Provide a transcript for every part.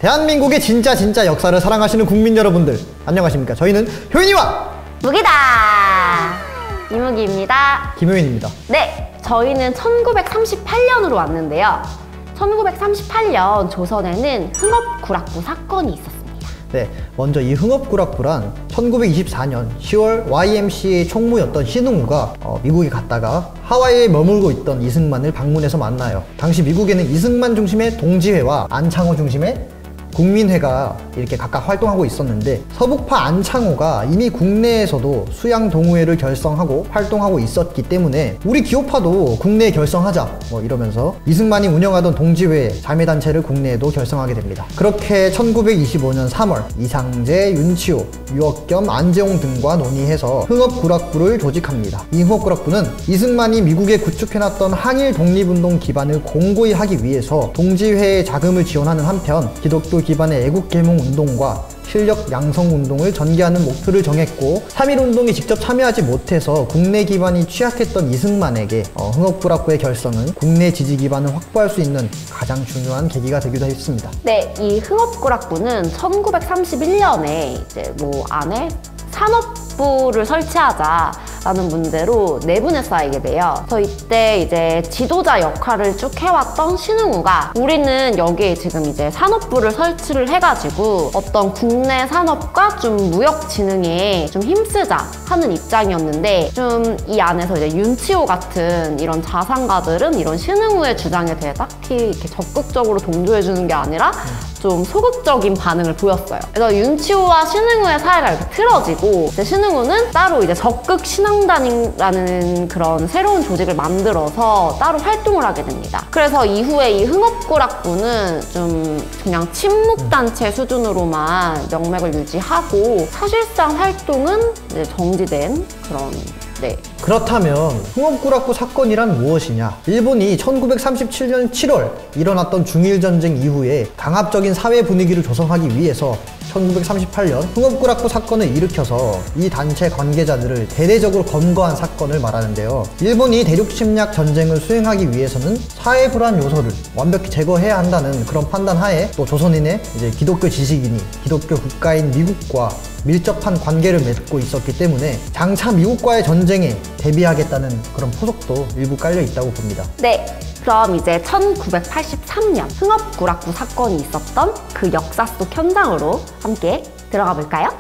대한민국의 진짜 역사를 사랑하시는 국민 여러분들 안녕하십니까. 저희는 효인이와 무기다! 이무기입니다. 김효인입니다. 네, 저희는 1938년으로 왔는데요. 1938년 조선에는 흥업구락부 사건이 있었습니다. 네, 먼저 이 흥업구락부란 1924년 10월 YMCA 총무였던 신흥우가 미국에 갔다가 하와이에 머물고 있던 이승만을 방문해서 만나요. 당시 미국에는 이승만 중심의 동지회와 안창호 중심의 국민회가 이렇게 각각 활동하고 있었는데, 서북파 안창호가 이미 국내에서도 수양 동호회를 결성하고 활동하고 있었기 때문에 우리 기호파도 국내에 결성하자 이러면서 이승만이 운영하던 동지회 자매단체를 국내에도 결성하게 됩니다. 그렇게 1925년 3월 이상재, 윤치호, 유억겸, 안재홍 등과 논의해서 흥업구락부를 조직합니다. 이 흥업구락부는 이승만이 미국에 구축해놨던 항일 독립운동 기반을 공고히 하기 위해서 동지회의 자금을 지원하는 한편 기독교 기반의 애국계몽 운동과 실력 양성 운동을 전개하는 목표를 정했고, 3.1운동에 직접 참여하지 못해서 국내 기반이 취약했던 이승만에게 흥업구락부의 결성은 국내 지지 기반을 확보할 수 있는 가장 중요한 계기가 되기도 했습니다. 네, 이 흥업구락부는 1931년에 이제 안에 산업부를 설치하자라는 문제로 내분에 쌓이게 돼요. 그래서 이때 이제 지도자 역할을 쭉 해왔던 신흥우가 우리는 여기에 지금 이제 산업부를 설치를 해가지고 어떤 국내 산업과 좀 무역 진흥에 좀 힘쓰자 하는 입장이었는데, 좀 이 안에서 이제 윤치호 같은 이런 자산가들은 이런 신흥우의 주장에 대해 딱히 이렇게 적극적으로 동조해주는 게 아니라 좀 소극적인 반응을 보였어요. 그래서 윤치호와 신흥우의 사이가 이렇게 틀어지고, 이제 신흥우는 따로 이제 적극 신앙단이라는 그런 새로운 조직을 만들어서 따로 활동을 하게 됩니다. 그래서 이후에 이 흥업구락부는 좀 그냥 친목단체 수준으로만 명맥을 유지하고 사실상 활동은 이제 정지된 그런 그렇다면 흥업구락부 사건이란 무엇이냐? 일본이 1937년 7월 일어났던 중일전쟁 이후에 강압적인 사회 분위기를 조성하기 위해서 1938년 흥업구락부 사건을 일으켜서 이 단체 관계자들을 대대적으로 검거한 사건을 말하는데요. 일본이 대륙 침략 전쟁을 수행하기 위해서는 사회 불안 요소를 완벽히 제거해야 한다는 그런 판단 하에, 또 조선인의 이제 기독교 지식인이 기독교 국가인 미국과 밀접한 관계를 맺고 있었기 때문에 장차 미국과의 전쟁에 대비하겠다는 그런 포석도 일부 깔려 있다고 봅니다. 네, 그럼 이제 1983년 흥업구락부 사건이 있었던 그 역사 속 현장으로 함께 들어가 볼까요?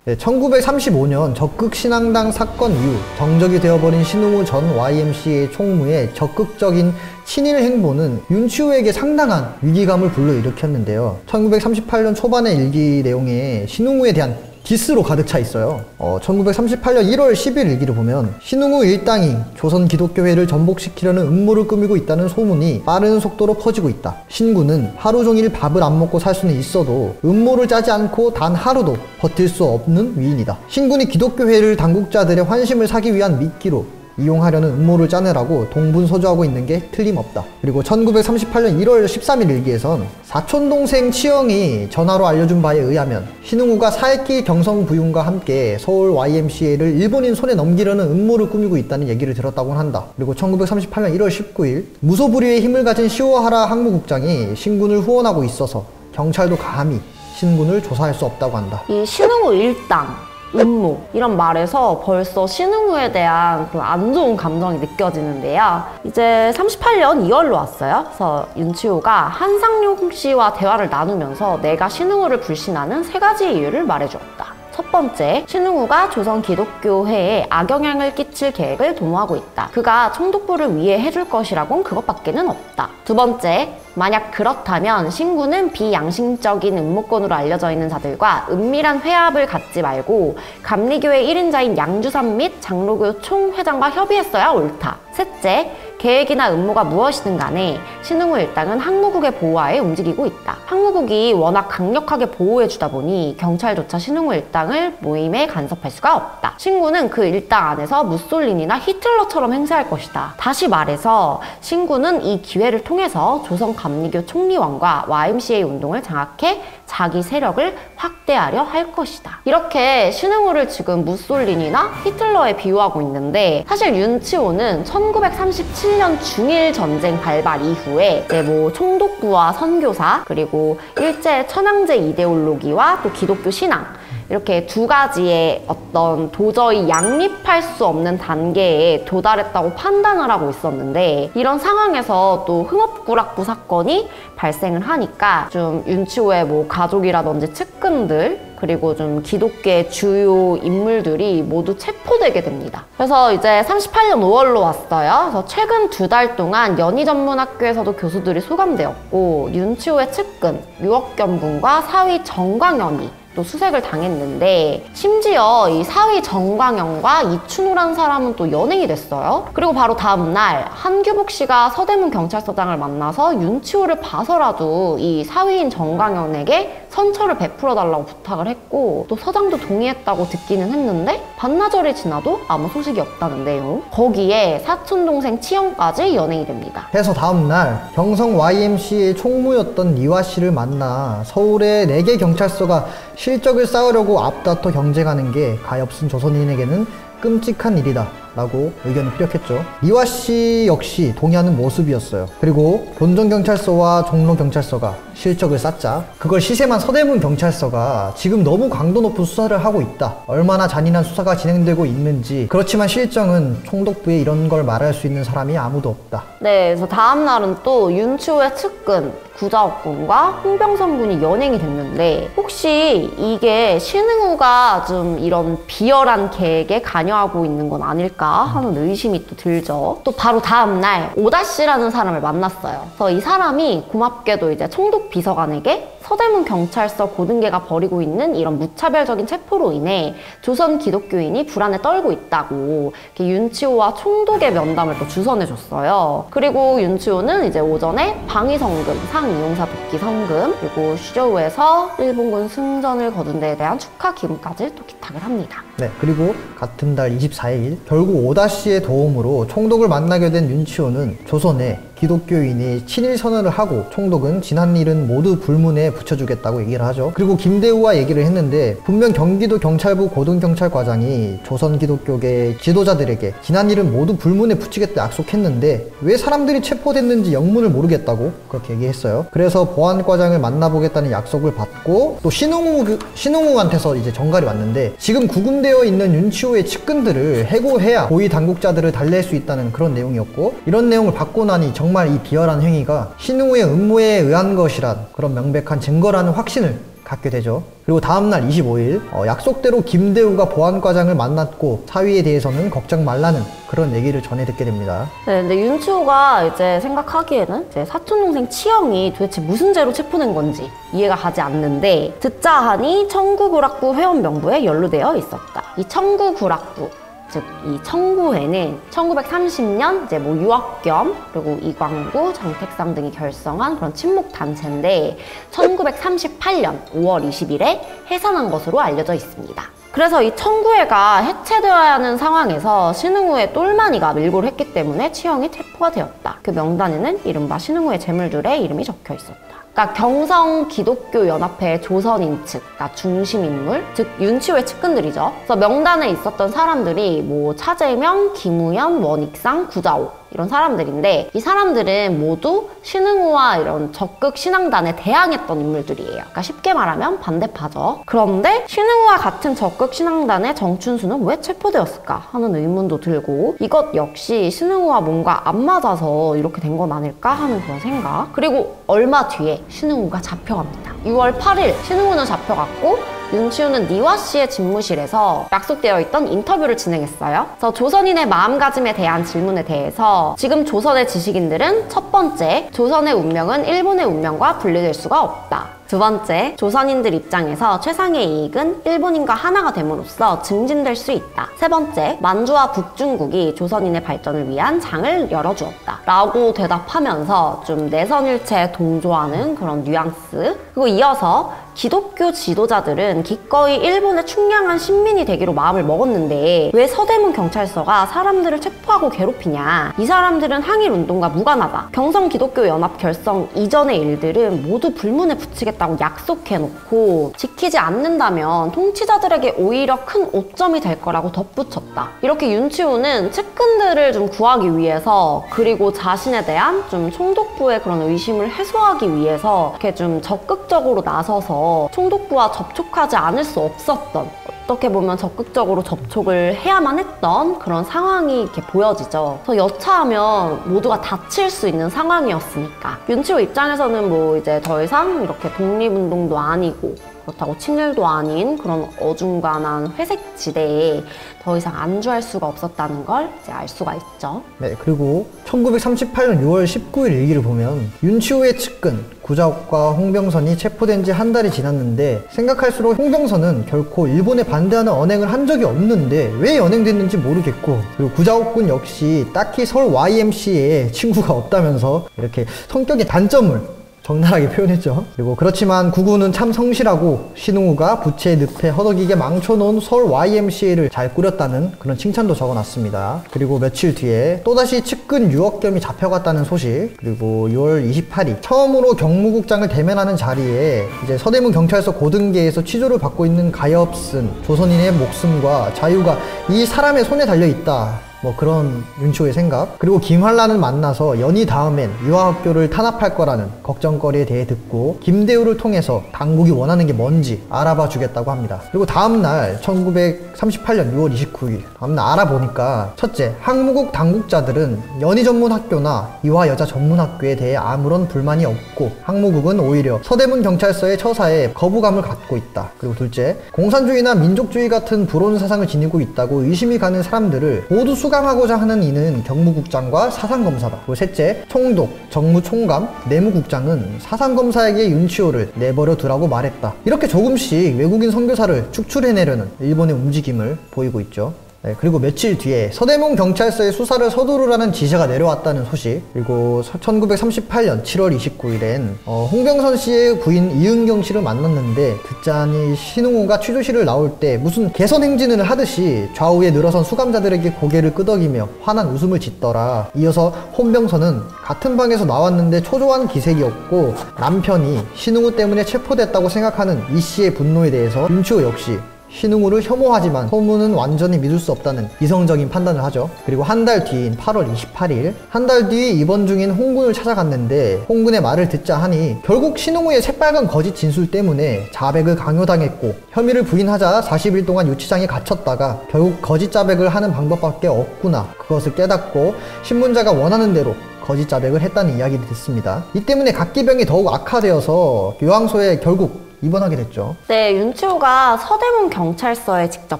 네, 1935년 적극신앙당 사건 이후 정적이 되어버린 신흥우 전 YMCA 총무의 적극적인 친일 행보는 윤치호에게 상당한 위기감을 불러일으켰는데요. 1938년 초반의 일기 내용에 신흥우에 대한 디스로 가득 차 있어요. 1938년 1월 10일 일기를 보면 신흥우 일당이 조선 기독교회를 전복시키려는 음모를 꾸미고 있다는 소문이 빠른 속도로 퍼지고 있다. 신군은 하루 종일 밥을 안 먹고 살 수는 있어도 음모를 짜지 않고 단 하루도 버틸 수 없는 위인이다. 신군이 기독교회를 당국자들의 환심을 사기 위한 미끼로 이용하려는 음모를 짜내라고 동분서주하고 있는 게 틀림없다. 그리고 1938년 1월 13일 일기에선 사촌동생 치영이 전화로 알려준 바에 의하면 신흥우가 사익기 경성부윤과 함께 서울 YMCA를 일본인 손에 넘기려는 음모를 꾸미고 있다는 얘기를 들었다고 한다. 그리고 1938년 1월 19일 무소불위의 힘을 가진 시오하라 항무국장이 신군을 후원하고 있어서 경찰도 감히 신군을 조사할 수 없다고 한다. 이 신흥우 일당 음모 이런 말에서 벌써 신흥우에 대한 그 안 좋은 감정이 느껴지는데요. 이제 38년 2월로 왔어요. 그래서 윤치호가 한상용 씨와 대화를 나누면서 내가 신흥우를 불신하는 3가지 이유를 말해주었다. 첫 번째, 신흥우가 조선 기독교회에 악영향을 끼칠 계획을 도모하고 있다. 그가 총독부를 위해 해줄 것이라곤 그것밖에는 없다. 두 번째, 만약 그렇다면 신군은 비양심적인 음모권으로 알려져 있는 자들과 은밀한 회합을 갖지 말고 감리교회 1인자인 양주삼 및 장로교 총회장과 협의했어야 옳다. 셋째, 계획이나 음모가 무엇이든 간에 신흥우 일당은 항무국의 보호하에 움직이고 있다. 항무국이 워낙 강력하게 보호해주다 보니 경찰조차 신흥우 일당을 모임에 간섭할 수가 없다. 신구는 그 일당 안에서 무솔리니나 히틀러처럼 행세할 것이다. 다시 말해서 신구는 이 기회를 통해서 조선 감리교 총리왕과 YMCA 운동을 장악해 자기 세력을 확대하려 할 것이다. 이렇게 신흥우를 지금 무솔리니나 히틀러에 비유하고 있는데, 사실 윤치호는 1937년 중일 전쟁 발발 이후에 이제 뭐 총독부와 선교사, 그리고 일제 천황제 이데올로기와 또 기독교 신앙, 이렇게 두 가지의 어떤 도저히 양립할 수 없는 단계에 도달했다고 판단을 하고 있었는데, 이런 상황에서 또 흥업구락부 사건이 발생을 하니까 좀 윤치호의 뭐 가족이라든지 측근들, 그리고 좀 기독교의 주요 인물들이 모두 체포되게 됩니다. 그래서 이제 38년 5월로 왔어요. 그래서 최근 2달 동안 연희전문학교에서도 교수들이 소감되었고, 윤치호의 측근 류억겸 군과 사위 정광현이 또 수색을 당했는데, 심지어 이 사위 정광현과 이춘호라는 사람은 또 연행이 됐어요. 그리고 바로 다음날 한규복 씨가 서대문 경찰서장을 만나서 윤치호를 봐서라도 이 사위인 정광현에게 선처를 베풀어 달라고 부탁을 했고, 또 서장도 동의했다고 듣기는 했는데 반나절이 지나도 아무 소식이 없다는 내용. 거기에 사촌동생 치영까지 연행이 됩니다. 그래서 다음날 경성 YMCA 총무였던 리화 씨를 만나 서울의 4개 경찰서가 실적을 쌓으려고 앞다퉈 경쟁하는 게 가엾은 조선인에게는 끔찍한 일이다 라고 의견을 피력했죠. 리화 씨 역시 동의하는 모습이었어요. 그리고 본정경찰서와 종로경찰서가 실적을 쌓자 그걸 시샘한 서대문 경찰서가 지금 너무 강도 높은 수사를 하고 있다, 얼마나 잔인한 수사가 진행되고 있는지, 그렇지만 실정은 총독부에 이런 걸 말할 수 있는 사람이 아무도 없다. 네, 그래서 다음 날은 또 윤치호의 측근 구자욱 군과 홍병선 군이 연행이 됐는데, 혹시 이게 신흥우가 좀 이런 비열한 계획에 관여하고 있는 건 아닐까 하는 의심이 또 들죠. 또 바로 다음 날 오다 씨라는 사람을 만났어요. 그래서 이 사람이 고맙게도 이제 총독 비서관에게 서대문 경찰서 고등계가 벌이고 있는 이런 무차별적인 체포로 인해 조선 기독교인이 불안에 떨고 있다고 이렇게 윤치호와 총독의 면담을 또 주선해줬어요. 그리고 윤치호는 이제 오전에 방위성금, 상이용사 복귀 성금, 그리고 슈저우에서 일본군 승전을 거둔 데에 대한 축하 기금까지 또 기탁을 합니다. 네, 그리고 같은 달 24일 결국 오다 씨의 도움으로 총독을 만나게 된 윤치호는 조선에 기독교인이 친일 선언을 하고 총독은 지난 일은 모두 불문에 붙여주겠다고 얘기를 하죠. 그리고 김대우와 얘기를 했는데, 분명 경기도 경찰부 고등경찰과장이 조선 기독교계 지도자들에게 지난 일은 모두 불문에 붙이겠다 약속했는데 왜 사람들이 체포됐는지 영문을 모르겠다고 그렇게 얘기했어요. 그래서 보안과장을 만나보겠다는 약속을 받고 또 신흥우한테서 이제 전갈이 왔는데, 지금 구금되어 있는 윤치호의 측근들을 해고해야 고위 당국자들을 달랠 수 있다는 그런 내용이었고, 이런 내용을 받고 나니 정말 이 비열한 행위가 신흥우의 음모에 의한 것이란 그런 명백한 증거라는 확신을 갖게 되죠. 그리고 다음날 25일 약속대로 김대우가 보안과장을 만났고 사위에 대해서는 걱정 말라는 그런 얘기를 전해 듣게 됩니다. 네, 근데 윤치호가 이제 생각하기에는 이제 사촌동생 치영이 도대체 무슨 죄로 체포된 건지 이해가 가지 않는데, 듣자 하니 청구구락부 회원 명부에 연루되어 있었다. 이 청구구락부, 즉 이 청구회는 1930년 이제 뭐 유억겸 그리고 이광구, 정택상 등이 결성한 그런 친목 단체인데 1938년 5월 20일에 해산한 것으로 알려져 있습니다. 그래서 이 청구회가 해체되어야 하는 상황에서 신흥우의 똘마니가 밀고를 했기 때문에 치영이 체포가 되었다. 그 명단에는 이른바 신흥우의 재물들의 이름이 적혀 있었다. 그러니까 경성 기독교 연합회 조선인 측, 그러니까 중심 인물, 즉 윤치호의 측근들이죠. 그래서 명단에 있었던 사람들이 뭐 차재명, 김우현, 원익상, 구자옥 이런 사람들인데, 이 사람들은 모두 신흥우와 이런 적극 신앙단에 대항했던 인물들이에요. 그러니까 쉽게 말하면 반대파죠. 그런데 신흥우와 같은 적극 신앙단의 정춘수는 왜 체포되었을까 하는 의문도 들고, 이것 역시 신흥우와 뭔가 안 맞아서 이렇게 된 건 아닐까 하는 그런 생각. 그리고 얼마 뒤에 신흥우가 잡혀갑니다. 6월 8일 신흥우는 잡혀갔고, 윤치호는 리화 씨의 집무실에서 약속되어 있던 인터뷰를 진행했어요. 그래서 조선인의 마음가짐에 대한 질문에 대해서 지금 조선의 지식인들은 첫 번째, 조선의 운명은 일본의 운명과 분리될 수가 없다. 두 번째, 조선인들 입장에서 최상의 이익은 일본인과 하나가 됨으로써 증진될 수 있다. 세 번째, 만주와 북중국이 조선인의 발전을 위한 장을 열어주었다. 라고 대답하면서 좀 내선일체에 동조하는 그런 뉘앙스. 그리고 이어서 기독교 지도자들은 기꺼이 일본의 충량한 신민이 되기로 마음을 먹었는데 왜 서대문 경찰서가 사람들을 체포하고 괴롭히냐. 이 사람들은 항일운동과 무관하다. 경성기독교연합 결성 이전의 일들은 모두 불문에 붙이겠다고 약속해놓고 지키지 않는다면 통치자들에게 오히려 큰 오점이 될 거라고 덧붙였다. 이렇게 윤치호는 측근들을 좀 구하기 위해서 그리고 자신에 대한 좀 총독부의 그런 의심을 해소하기 위해서 이렇게 좀 적극적으로 나서서 총독부와 접촉하지 않을 수 없었던, 어떻게 보면 적극적으로 접촉을 해야만 했던 그런 상황이 이렇게 보여지죠. 그래서 여차하면 모두가 다칠 수 있는 상황이었으니까. 윤치호 입장에서는 뭐 이제 더 이상 이렇게 독립운동도 아니고 그렇다고 친일도 아닌 그런 어중간한 회색 지대에 더 이상 안주할 수가 없었다는 걸 이제 알 수가 있죠. 네, 그리고 1938년 6월 19일 일기를 보면 윤치호의 측근 구자욱과 홍병선이 체포된 지 한 달이 지났는데 생각할수록 홍병선은 결코 일본에 반대하는 언행을 한 적이 없는데 왜 연행됐는지 모르겠고, 그리고 구자욱군 역시 딱히 서울 YMCA에 친구가 없다면서 이렇게 성격의 단점을 적나라하게 표현했죠. 그리고 그렇지만 구구는 참 성실하고 신웅우가 부채 늪에 허덕이게 망쳐놓은 서울 YMCA를 잘 꾸렸다는 그런 칭찬도 적어놨습니다. 그리고 며칠 뒤에 또다시 측근 유억겸이 잡혀갔다는 소식, 그리고 6월 28일 처음으로 경무국장을 대면하는 자리에 이제 서대문 경찰서 고등계에서 취조를 받고 있는 가엾은 조선인의 목숨과 자유가 이 사람의 손에 달려있다, 뭐 그런 윤치호의 생각. 그리고 김환란을 만나서 연희 다음엔 유아학교를 탄압할 거라는 걱정거리에 대해 듣고 김대우를 통해서 당국이 원하는 게 뭔지 알아봐 주겠다고 합니다. 그리고 다음날 1938년 6월 29일 다음날 알아보니까 첫째, 항무국 당국자들은 연희 전문학교나 이화 여자 전문학교에 대해 아무런 불만이 없고 항무국은 오히려 서대문 경찰서의 처사에 거부감을 갖고 있다. 그리고 둘째, 공산주의나 민족주의 같은 불온 사상을 지니고 있다고 의심이 가는 사람들을 모두 수감하고자 하는 이는 경무국장과 사상검사다. 그리고 셋째, 총독, 정무총감, 내무국장은 사상검사에게 윤치호를 내버려 두라고 말했다. 이렇게 조금씩 외국인 선교사를 축출해내려는 일본의 움직임을 보이고 있죠. 네, 그리고 며칠 뒤에 서대문 경찰서에 수사를 서두르라는 지시가 내려왔다는 소식. 그리고 1938년 7월 29일엔 홍병선 씨의 부인 이은경 씨를 만났는데 듣자니 신웅우가 취조실을 나올 때 무슨 개선 행진을 하듯이 좌우에 늘어선 수감자들에게 고개를 끄덕이며 환한 웃음을 짓더라. 이어서 홍병선은 같은 방에서 나왔는데 초조한 기색이었고 남편이 신웅우 때문에 체포됐다고 생각하는 이 씨의 분노에 대해서 윤치호 역시 신웅우를 혐오하지만 소문은 완전히 믿을 수 없다는 이성적인 판단을 하죠. 그리고 한 달 뒤인 8월 28일 한 달 뒤 입원 중인 홍군을 찾아갔는데 홍군의 말을 듣자 하니 결국 신웅우의 새빨간 거짓 진술 때문에 자백을 강요당했고 혐의를 부인하자 40일 동안 유치장에 갇혔다가 결국 거짓 자백을 하는 방법밖에 없구나, 그것을 깨닫고 신문자가 원하는 대로 거짓 자백을 했다는 이야기를 듣습니다. 이 때문에 각기병이 더욱 악화되어서 요양소에 결국 입원하게 됐죠. 네, 윤치호가 서대문 경찰서에 직접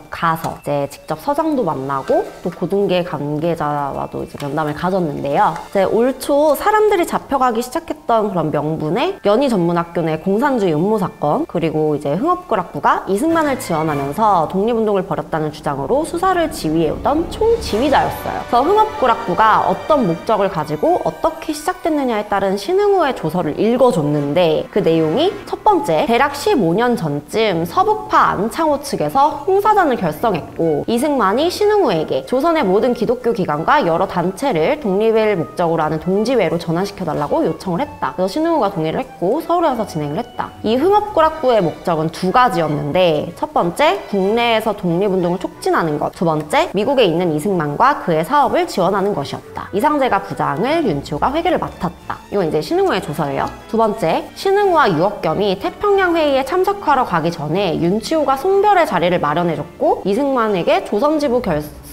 가서 이제 직접 서장도 만나고 또 고등계 관계자와도 이제 면담을 가졌는데요. 이제 올 초 사람들이 잡혀가기 시작했던 그런 명분에 연희 전문학교 내 공산주의 음모 사건, 그리고 이제 흥업구락부가 이승만을 지원하면서 독립운동을 벌였다는 주장으로 수사를 지휘해오던 총지휘자였어요. 그래서 흥업구락부가 어떤 목적을 가지고 어떻게 시작됐느냐에 따른 신흥우의 조서를 읽어줬는데 그 내용이 첫 번째, 대략 15년 전쯤 서북파 안창호 측에서 홍사단을 결성했고 이승만이 신흥우에게 조선의 모든 기독교 기관과 여러 단체를 독립을 목적으로 하는 동지회로 전환시켜달라고 요청을 했다. 그래서 신흥우가 동의를 했고 서울에 와서 진행을 했다. 이 흥업구락부의 목적은 두 가지였는데 첫 번째, 국내에서 독립운동을 촉진하는 것, 두 번째, 미국에 있는 이승만과 그의 사업을 지원하는 것이었다. 이상재가 부장을 윤치호가 회계를 맡았다. 이건 이제 신흥우의 조서예요. 두 번째, 신흥우와 유억겸이 태평양 회의에 참석하러 가기 전에 윤치호가 송별의 자리를 마련해줬고 이승만에게 조선지부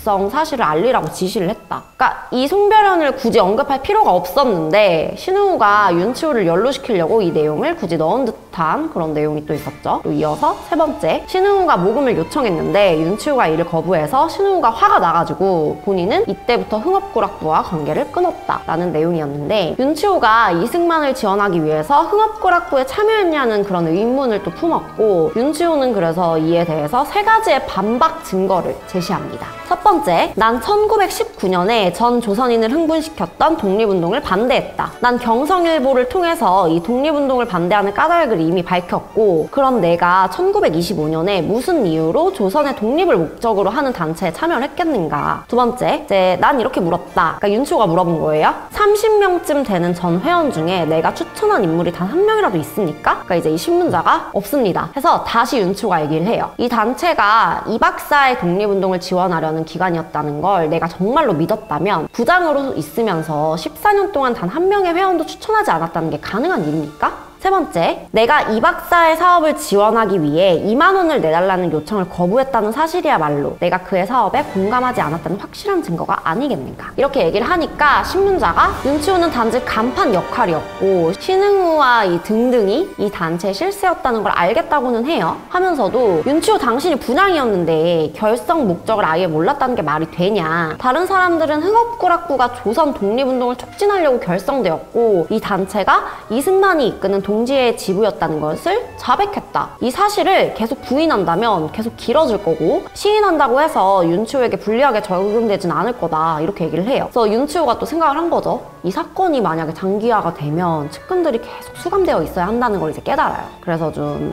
불성 사실을 알리라고 지시를 했다. 그러니까 이 송별현을 굳이 언급할 필요가 없었는데 신흥우가 윤치호를 연루시키려고 이 내용을 굳이 넣은 듯한 그런 내용이 또 있었죠. 또 이어서 세 번째, 신흥우가 모금을 요청했는데 윤치호가 이를 거부해서 신흥우가 화가 나가지고 본인은 이때부터 흥업구락부와 관계를 끊었다라는 내용이었는데, 윤치호가 이승만을 지원하기 위해서 흥업구락부에 참여했냐는 그런 의문을 또 품었고, 윤치호는 그래서 이에 대해서 세 가지의 반박 증거를 제시합니다. 첫 번째, 난 1919년에 전 조선인을 흥분시켰던 독립운동을 반대했다. 난 경성일보를 통해서 이 독립운동을 반대하는 까닭을 이미 밝혔고, 그럼 내가 1925년에 무슨 이유로 조선의 독립을 목적으로 하는 단체에 참여를 했겠는가. 두 번째, 이제 난 이렇게 물었다. 그러니까 윤치호가 물어본 거예요. 30명쯤 되는 전 회원 중에 내가 추천한 인물이 단 한 명이라도 있습니까? 그러니까 이제 이 신문자가 없습니다. 해서 다시 윤치호가 얘기를 해요. 이 단체가 이 박사의 독립운동을 지원하려는 기관이었다는 걸 내가 정말로 믿었다면 부장으로 있으면서 14년 동안 단 한 명의 회원도 추천하지 않았다는 게 가능한 일입니까? 세 번째, 내가 이 박사의 사업을 지원하기 위해 2만 원을 내달라는 요청을 거부했다는 사실이야말로 내가 그의 사업에 공감하지 않았다는 확실한 증거가 아니겠는가. 이렇게 얘기를 하니까 신문자가 윤치호는 단지 간판 역할이었고 신흥우와 이 등등이 이 단체의 실세였다는 걸 알겠다고는 해요. 하면서도 윤치호 당신이 분양이었는데 결성 목적을 아예 몰랐다는 게 말이 되냐. 다른 사람들은 흥업구락부가 조선 독립운동을 촉진하려고 결성되었고 이 단체가 이승만이 이끄는 동지의 지부였다는 것을 자백했다. 이 사실을 계속 부인한다면 계속 길어질 거고, 시인한다고 해서 윤치호에게 불리하게 적용되진 않을 거다, 이렇게 얘기를 해요. 그래서 윤치호가 또 생각을 한 거죠. 이 사건이 만약에 장기화가 되면 측근들이 계속 수감되어 있어야 한다는 걸 이제 깨달아요. 그래서 좀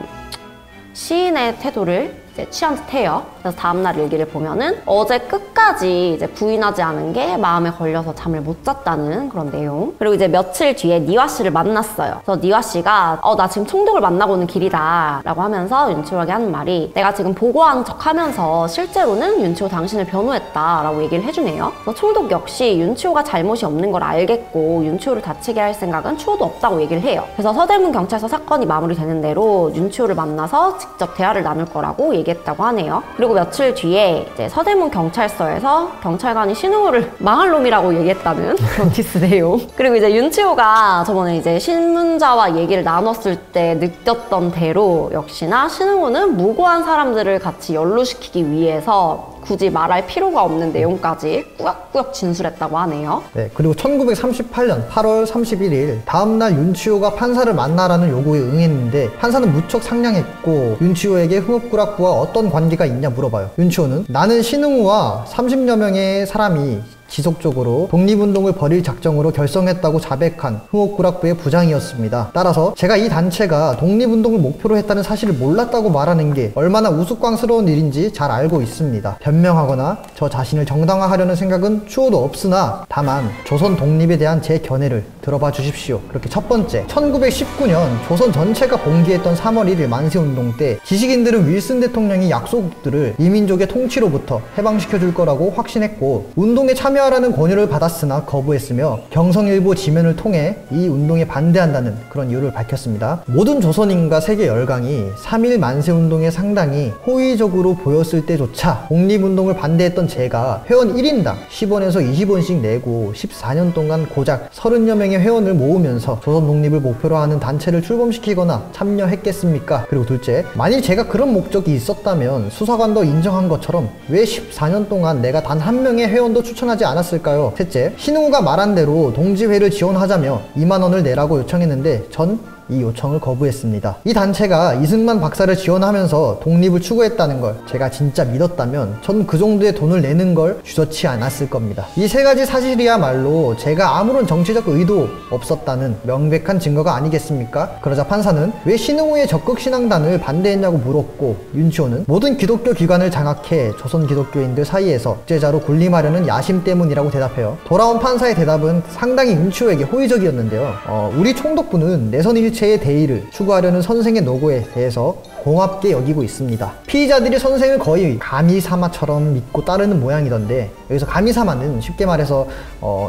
시인의 태도를 이제 취한 듯해요. 그래서 다음날 일기를 보면은 어제 끝까지 이제 부인하지 않은 게 마음에 걸려서 잠을 못 잤다는 그런 내용. 그리고 이제 며칠 뒤에 니화 씨를 만났어요. 그래서 니화 씨가 나 지금 총독을 만나고 오는 길이다 라고 하면서 윤치호에게 하는 말이, 내가 지금 보고한 척 하면서 실제로는 윤치호 당신을 변호했다 라고 얘기를 해주네요. 총독 역시 윤치호가 잘못이 없는 걸 알겠고 윤치호를 다치게 할 생각은 추호도 없다고 얘기를 해요. 그래서 서대문 경찰서 사건이 마무리되는 대로 윤치호를 만나서 직접 대화를 나눌 거라고 얘기했다고 하네요. 그리고 며칠 뒤에 이제 서대문 경찰서에서 경찰관이 신흥우를 망할 놈이라고 얘기했다는 그런 디스 내용. 그리고 이제 윤치호가 저번에 이제 신문자와 얘기를 나눴을 때 느꼈던 대로 역시나 신흥우는 무고한 사람들을 같이 연루시키기 위해서 굳이 말할 필요가 없는 내용까지 꾸역꾸역 진술했다고 하네요. 네, 그리고 1938년 8월 31일 다음날 윤치호가 판사를 만나라는 요구에 응했는데 판사는 무척 상냥했고 윤치호에게 흥업구락부와 어떤 관계가 있냐 물어봐요. 윤치호는 나는 신흥우와 30여 명의 사람이 지속적으로 독립운동을 벌일 작정으로 결성했다고 자백한 흥업구락부의 부장이었습니다. 따라서 제가 이 단체가 독립운동을 목표로 했다는 사실을 몰랐다고 말하는 게 얼마나 우스꽝스러운 일인지 잘 알고 있습니다. 변명하거나 저 자신을 정당화하려는 생각은 추호도 없으나 다만 조선 독립에 대한 제 견해를 들어봐 주십시오. 그렇게 첫 번째, 1919년 조선 전체가 봉기했던 3월 1일 만세운동 때 지식인들은 윌슨 대통령이 약소국들을 이민족의 통치로부터 해방시켜 줄 거라고 확신했고 운동에 참여하라는 권유를 받았으나 거부했으며 경성일보 지면을 통해 이 운동에 반대한다는 그런 이유를 밝혔습니다. 모든 조선인과 세계 열강이 3.1 만세운동에 상당히 호의적으로 보였을 때조차 독립운동을 반대했던 제가 회원 1인당 10원에서 20원씩 내고 14년 동안 고작 30여 명의 회원을 모으면서 조선 독립을 목표로 하는 단체를 출범시키거나 참여했겠습니까? 그리고 둘째, 만일 제가 그런 목적이 있었다면 수사관도 인정한 것처럼 왜 14년 동안 내가 단 한 명의 회원도 추천하지 않았을까요? 셋째, 신흥우가 말한 대로 동지회를 지원하자며 2만 원을 내라고 요청했는데 전 이 요청을 거부했습니다. 이 단체가 이승만 박사를 지원하면서 독립을 추구했다는 걸 제가 진짜 믿었다면 전 그 정도의 돈을 내는 걸 주저치 않았을 겁니다. 이 세 가지 사실이야말로 제가 아무런 정치적 의도 없었다는 명백한 증거가 아니겠습니까? 그러자 판사는 왜 신흥우의 적극신앙단을 반대했냐고 물었고 윤치호는 모든 기독교 기관을 장악해 조선 기독교인들 사이에서 독재자로 군림하려는 야심 때문이라고 대답해요. 돌아온 판사의 대답은 상당히 윤치호에게 호의적이었는데요. 우리 총독부는 내선일체의 대의를 추구하려는 선생의 노고에 대해서 공합게 여기고 있습니다. 피의자들이 선생을 거의 가미사마처럼 믿고 따르는 모양이던데 여기서 가미사마는 쉽게 말해서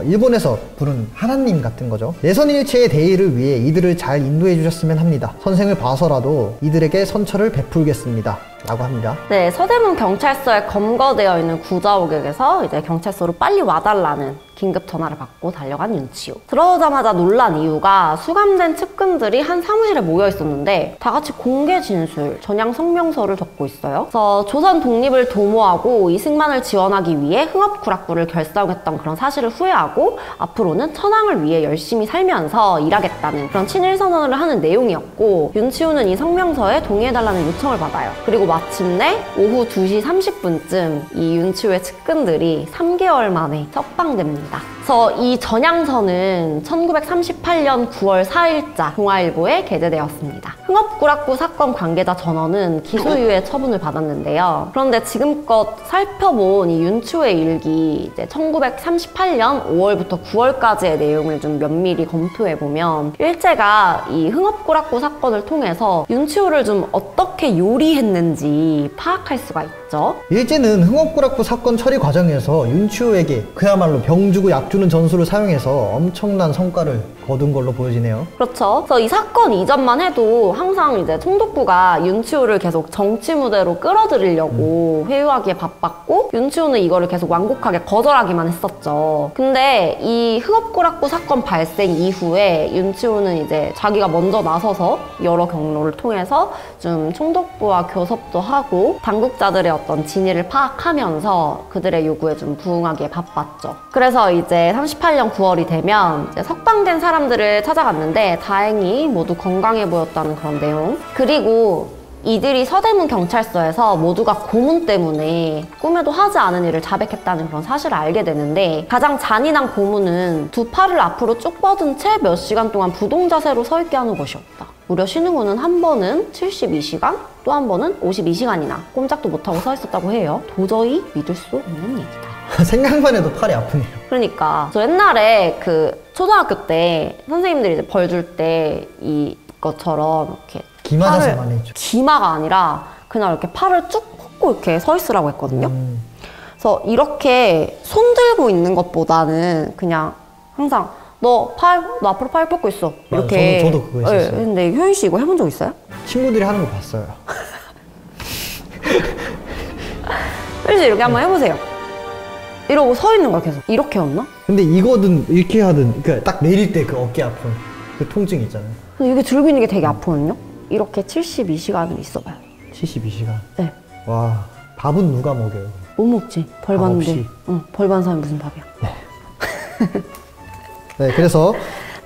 일본에서 부른 하나님 같은 거죠. 내선일체의 대의를 위해 이들을 잘 인도해 주셨으면 합니다. 선생을 봐서라도 이들에게 선처를 베풀겠습니다. 라고 합니다. 네, 서대문 경찰서에 검거되어 있는 구자욱에게서 이제 경찰서로 빨리 와달라는 긴급 전화를 받고 달려간 윤치호. 들어오자마자 놀란 이유가 수감된 측근들이 한 사무실에 모여 있었는데 다 같이 공개 진술, 전향 성명서를 적고 있어요. 그래서 조선 독립을 도모하고 이승만을 지원하기 위해 흥업구락부를 결성했던 그런 사실을 후회하고 앞으로는 천황을 위해 열심히 살면서 일하겠다는 그런 친일 선언을 하는 내용이었고, 윤치호는 이 성명서에 동의해달라는 요청을 받아요. 그리고 마침내 오후 2시 30분쯤 이 윤치호의 측근들이 3개월 만에 석방됩니다. 그래서 이 전향서는 1938년 9월 4일자 동아일보에 게재되었습니다. 흥업구락부 사건 관계자 전원은 기소유예 처분을 받았는데요. 그런데 지금껏 살펴본 이 윤치호의 일기, 이제 1938년 5월부터 9월까지의 내용을 좀 면밀히 검토해보면 일제가 이 흥업구락부 사건을 통해서 윤치호를 좀 어떻게 요리했는지 파악할 수가 있죠. 일제는 흥업구락부 사건 처리 과정에서 윤치호에게 그야말로 병주고 약주는 전술을 사용해서 엄청난 성과를 거둔 걸로 보여지네요. 그렇죠. 그래서 이 사건 이전만 해도 항상 이제 총독부가 윤치호를 계속 정치 무대로 끌어들이려고 회유하기에 바빴고, 윤치호는 이거를 계속 완곡하게 거절하기만 했었죠. 근데 이 흥업구락부 사건 발생 이후에 윤치호는 이제 자기가 먼저 나서서 여러 경로를 통해서 좀 총독부와 교섭도 하고 당국자들의 어떤 진위를 파악하면서 그들의 요구에 좀 부응하기에 바빴죠. 그래서 이제 38년 9월이 되면 이제 석방된 사람들을 찾아갔는데 다행히 모두 건강해 보였다는 그런 내용. 그리고 이들이 서대문 경찰서에서 모두가 고문 때문에 꿈에도 하지 않은 일을 자백했다는 그런 사실을 알게 되는데, 가장 잔인한 고문은 두 팔을 앞으로 쭉 뻗은 채 몇 시간 동안 부동 자세로 서 있게 하는 것이었다. 무려 신흥우는 한 번은 72시간, 또 한 번은 52시간이나 꼼짝도 못하고 서 있었다고 해요. 도저히 믿을 수 없는 얘기다. 생각만 해도 팔이 아프네요. 그러니까 저 옛날에 그 초등학교 때 선생님들이 이제 벌 줄 때 이것처럼 이렇게 기마 자세 많이 했죠. 기마가 아니라 그냥 이렇게 팔을 쭉 뻗고 이렇게 서 있으라고 했거든요. 그래서 이렇게 손 들고 있는 것보다는 그냥 항상 너 앞으로 팔 뻗고 있어. 맞아, 이렇게. 저도 그거 했었어요. 네, 근데 효인 씨 이거 해본 적 있어요? 친구들이 하는 거 봤어요. 효인 씨 이렇게 한번 해보세요. 이러고 서 있는 거야 계속. 이렇게였나? 근데 이거든 이렇게 하든 딱 내릴 때 그 어깨 아픈 그 통증 있잖아요. 근데 이게 들고 있는 게 되게 아프거든요? 이렇게 72시간을 있어봐요. 72시간. 네. 와, 밥은 누가 먹여요? 못 먹지. 벌 밥 받는데. 없이? 응, 벌 받는 사람이 무슨 밥이야. 네, 그래서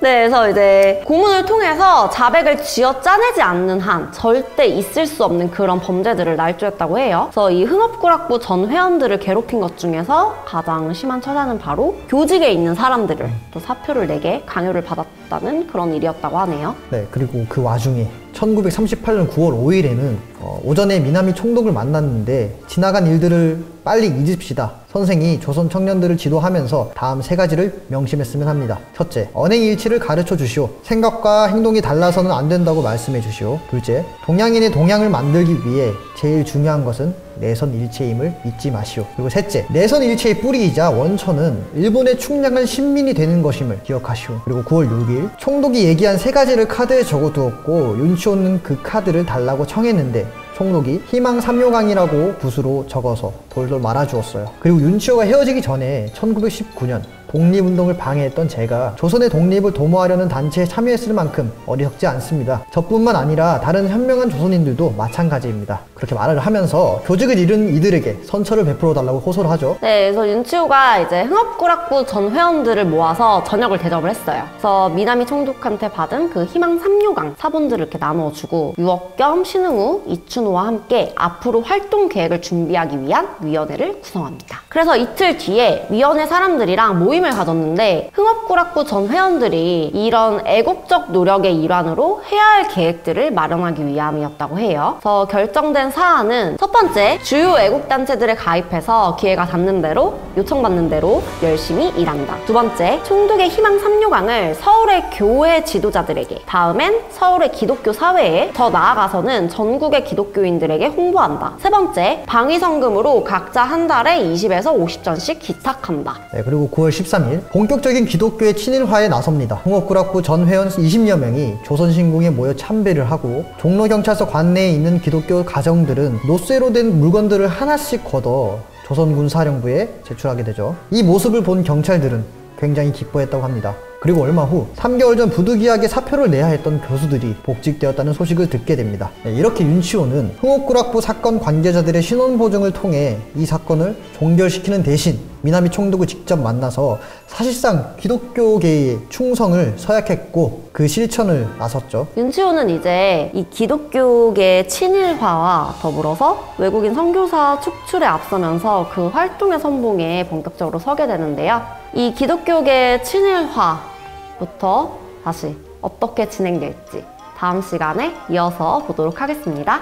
네, 그래서 이제 고문을 통해서 자백을 쥐어 짜내지 않는 한 절대 있을 수 없는 그런 범죄들을 날조했다고 해요. 그래서 이 흥업구락부 전 회원들을 괴롭힌 것 중에서 가장 심한 처사는 바로 교직에 있는 사람들을 또 사표를 내게 강요를 받았다는 그런 일이었다고 하네요. 네, 그리고 그 와중에 1938년 9월 5일에는 오전에 미나미 총독을 만났는데 지나간 일들을 빨리 잊읍시다. 선생이 조선 청년들을 지도하면서 다음 세 가지를 명심했으면 합니다. 첫째, 언행일치를 가르쳐 주시오. 생각과 행동이 달라서는 안 된다고 말씀해 주시오. 둘째, 동양인의 동양을 만들기 위해 제일 중요한 것은 내선일체임을 잊지 마시오. 그리고 셋째, 내선일체의 뿌리이자 원천은 일본의 충량한 신민이 되는 것임을 기억하시오. 그리고 9월 6일 총독이 얘기한 세 가지를 카드에 적어두었고 윤치호는 그 카드를 달라고 청했는데 총독이 희망 삼요강이라고 붓으로 적어서 돌돌 말아주었어요. 그리고 윤치호가 헤어지기 전에 1919년 독립운동을 방해했던 제가 조선의 독립을 도모하려는 단체에 참여했을 만큼 어리석지 않습니다. 저뿐만 아니라 다른 현명한 조선인들도 마찬가지입니다. 그렇게 말을 하면서 교직을 잃은 이들에게 선처를 베풀어 달라고 호소를 하죠. 네, 그래서 윤치호가 이제 흥업구락부 전 회원들을 모아서 저녁을 대접을 했어요. 그래서 미나미 총독한테 받은 그 희망 3요강 사본들을 이렇게 나누어주고 유억겸, 신흥우, 이춘호와 함께 앞으로 활동 계획을 준비하기 위한 위원회를 구성합니다. 그래서 이틀 뒤에 위원회 사람들이랑 모임을 가졌는데 흥업구락부 전 회원들이 이런 애국적 노력의 일환으로 해야 할 계획들을 마련하기 위함이었다고 해요. 그래서 결정된 사안은 첫 번째, 주요 애국단체들에 가입해서 기회가 닿는 대로 요청받는 대로 열심히 일한다. 두 번째, 총독의 희망 3요강을 서울의 교회 지도자들에게, 다음엔 서울의 기독교 사회에, 더 나아가서는 전국의 기독교인들에게 홍보한다. 세 번째, 방위성금으로 각자 한 달에 20에서 50전씩 기탁한다. 네, 그리고 9월 13일 본격적인 기독교의 친일화에 나섭니다. 흥업구락부 전 회원 20여 명이 조선신궁에 모여 참배를 하고 종로경찰서 관내에 있는 기독교 가정들은 노쇠로 된 물건들을 하나씩 걷어 조선군사령부에 제출하게 되죠. 이 모습을 본 경찰들은 굉장히 기뻐했다고 합니다. 그리고 얼마 후 3개월 전 부득이하게 사표를 내야 했던 교수들이 복직되었다는 소식을 듣게 됩니다. 이렇게 윤치호는 흥옥구락부 사건 관계자들의 신원 보증을 통해 이 사건을 종결시키는 대신 미나미 총독을 직접 만나서 사실상 기독교계의 충성을 서약했고 그 실천을 나섰죠. 윤치호는 이제 이 기독교계 친일화와 더불어서 외국인 선교사 축출에 앞서면서 그 활동의 선봉에 본격적으로 서게 되는데요. 이 기독교계 친일화부터 다시 어떻게 진행될지 다음 시간에 이어서 보도록 하겠습니다.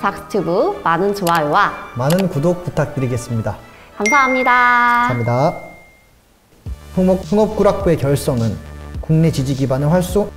작스튜브 많은 좋아요와 많은 구독 부탁드리겠습니다. 감사합니다. 감사합니다. 흥업구락부의 결성은 국내 지지 기반을 활성